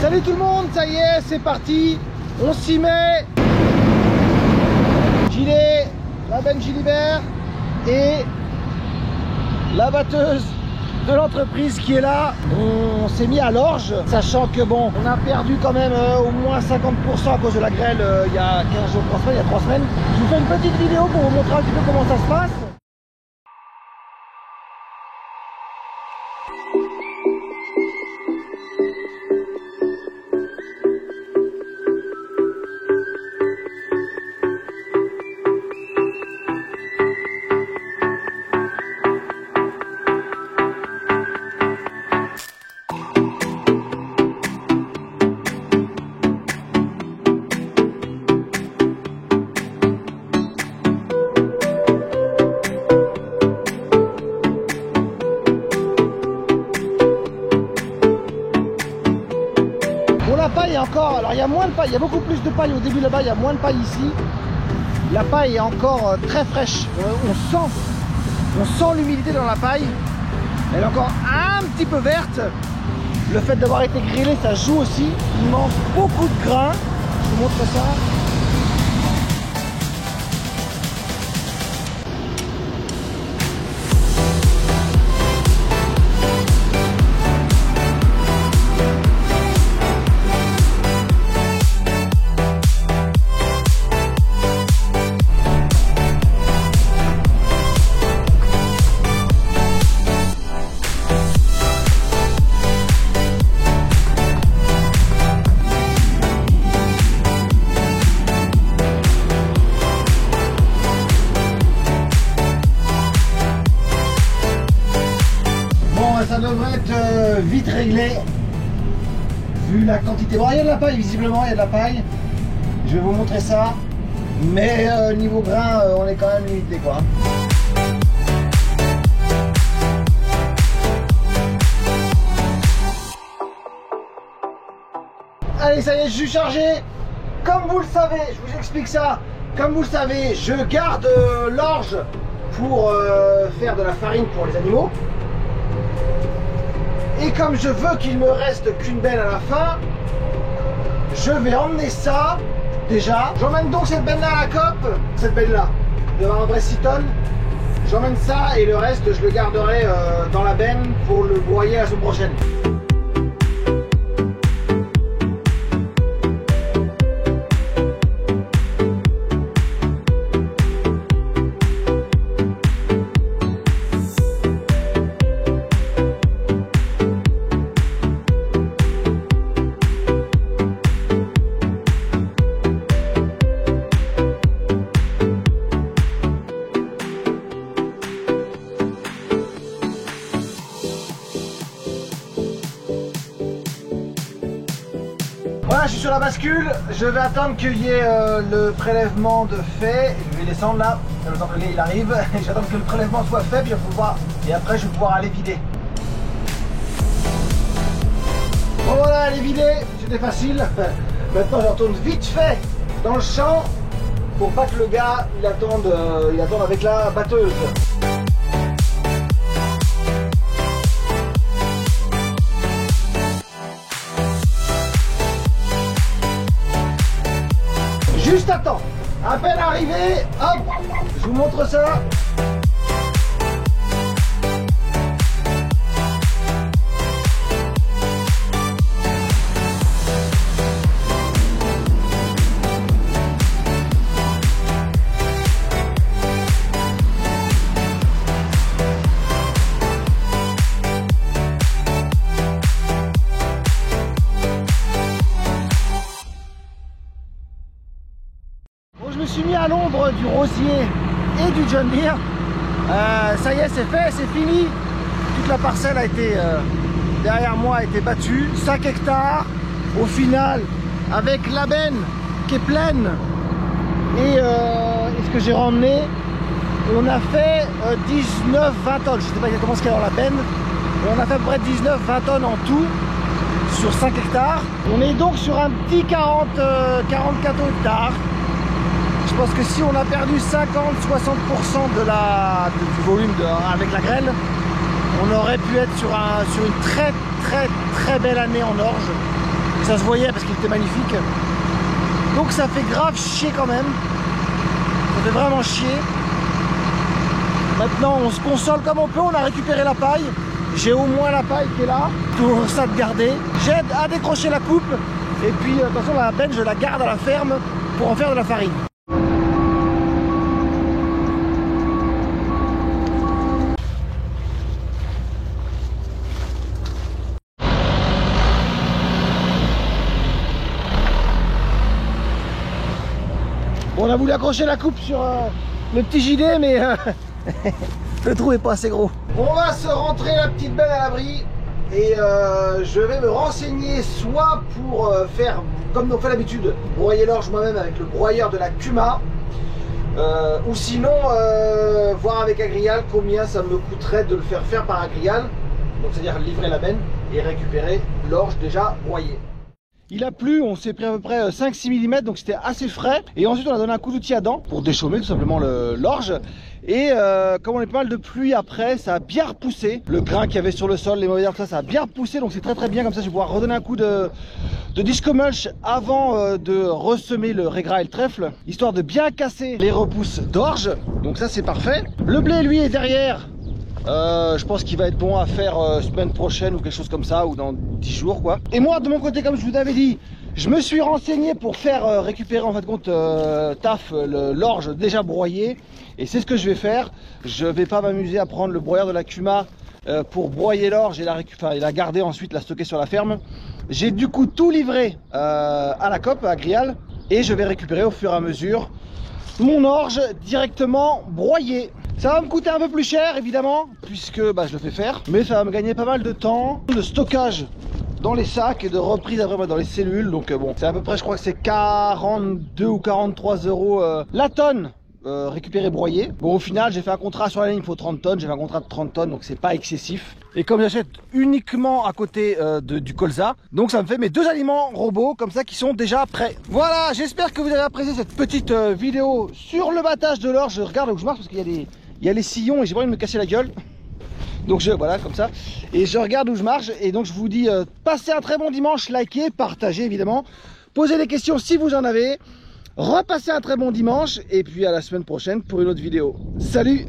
Salut tout le monde, ça y est, c'est parti. On s'y met. Gilet, la benne Gilibert et la batteuse de l'entreprise qui est là. On s'est mis à l'orge, sachant que bon, on a perdu quand même au moins 50% à cause de la grêle il y a 15 jours, 3 semaines, il y a 3 semaines. Je vous fais une petite vidéo pour vous montrer un petit peu comment ça se passe. Encore, alors il y a moins de paille, il y a beaucoup plus de paille au début là-bas, il y a moins de paille ici. La paille est encore très fraîche, on sent l'humidité dans la paille. Elle est encore un petit peu verte. Le fait d'avoir été grillé, ça joue aussi. Il manque beaucoup de grains. Je vous montre ça. Ça devrait être vite réglé vu la quantité. Bon, il y a de la paille, visiblement il y a de la paille. Je vais vous montrer ça. Mais niveau grain, on est quand même limité quoi. Allez, ça y est, je suis chargé. Comme vous le savez, je vous explique ça. Comme vous le savez, je garde l'orge pour faire de la farine pour les animaux. Et comme je veux qu'il me reste qu'une benne à la fin, je vais emmener ça déjà. J'emmène donc cette benne là à la COP, cette benne là, de à peu près 6 tonnes. J'emmène ça et le reste je le garderai dans la benne pour le broyer la semaine prochaine. Voilà, je suis sur la bascule, je vais attendre qu'il y ait le prélèvement de fait. Je vais descendre là, le temps que le gars il arrive, j'attends que le prélèvement soit fait, puis et après je vais pouvoir aller vider. Bon voilà, elle est vidée, c'était facile. Maintenant je retourne vite fait dans le champ pour pas que le gars il attende avec la batteuse. Juste à temps, à peine arrivé, hop, je vous montre ça. Je me suis mis à l'ombre du rosier et du John Deere. Ça y est, c'est fait, c'est fini. Toute la parcelle a été derrière moi a été battue. 5 hectares au final, avec la benne qui est pleine et ce que j'ai ramené, on a fait 19-20 tonnes. Je ne sais pas exactement ce qu'il y a dans la benne, mais on a fait à peu près 19-20 tonnes en tout sur 5 hectares. On est donc sur un petit 44 hectares. Je pense que si on a perdu 50-60% du volume avec la grêle, on aurait pu être sur une très belle année en orge. Ça se voyait parce qu'il était magnifique. Donc ça fait grave chier quand même. Ça fait vraiment chier. Maintenant on se console comme on peut, on a récupéré la paille. J'ai au moins la paille qui est là pour ça de garder. J'aide à décrocher la coupe. Et puis de toute façon la benne je la garde à la ferme pour en faire de la farine. Bon, on a voulu accrocher la coupe sur le petit JD, mais le trou est pas assez gros. On va se rentrer la petite benne à l'abri et je vais me renseigner soit pour faire comme on fait l'habitude, broyer l'orge moi-même avec le broyeur de la Kuma, ou sinon voir avec Agrial combien ça me coûterait de le faire par Agrial, donc c'est-à-dire livrer la benne et récupérer l'orge déjà broyée. Il a plu, on s'est pris à peu près 5-6 mm, donc c'était assez frais. Et ensuite on a donné un coup d'outil à dents pour déchaumer tout simplement l'orge. Et comme on est pas mal de pluie après, ça a bien repoussé. Le grain qu'il y avait sur le sol, les mauvaises herbes, ça a bien repoussé. Donc c'est très bien, comme ça je vais pouvoir redonner un coup de disco mulch avant de ressemer le régras et le trèfle, histoire de bien casser les repousses d'orge. Donc ça c'est parfait. Le blé lui est derrière. Je pense qu'il va être bon à faire semaine prochaine ou quelque chose comme ça, ou dans 10 jours quoi. Et moi de mon côté, comme je vous avais dit, je me suis renseigné pour faire récupérer en fin de compte l'orge déjà broyée. Et c'est ce que je vais faire. Je vais pas m'amuser à prendre le broyeur de la Kuma pour broyer l'orge et la garder ensuite, la stocker sur la ferme. J'ai du coup tout livré à la COP, à Agrial, et je vais récupérer au fur et à mesure mon orge directement broyé. Ça va me coûter un peu plus cher évidemment, puisque je le fais faire, mais ça va me gagner pas mal de temps de stockage dans les sacs et de reprise après dans les cellules. Donc bon, c'est à peu près, je crois que c'est 42 ou 43 euros la tonne récupéré broyé. Bon, au final j'ai fait un contrat sur la ligne, il faut 30 tonnes, j'ai fait un contrat de 30 tonnes, donc c'est pas excessif. Et comme j'achète uniquement à côté du colza, donc ça me fait mes 2 aliments robots comme ça qui sont déjà prêts. Voilà, j'espère que vous avez apprécié cette petite vidéo sur le battage de l'orge. Je regarde où je marche parce qu'il y a les sillons et j'ai pas envie de me casser la gueule. Donc voilà, comme ça. Et je regarde où je marche. Et donc je vous dis, passez un très bon dimanche, likez, partagez évidemment. Posez des questions si vous en avez. Repassez un très bon dimanche. Et puis à la semaine prochaine pour une autre vidéo. Salut!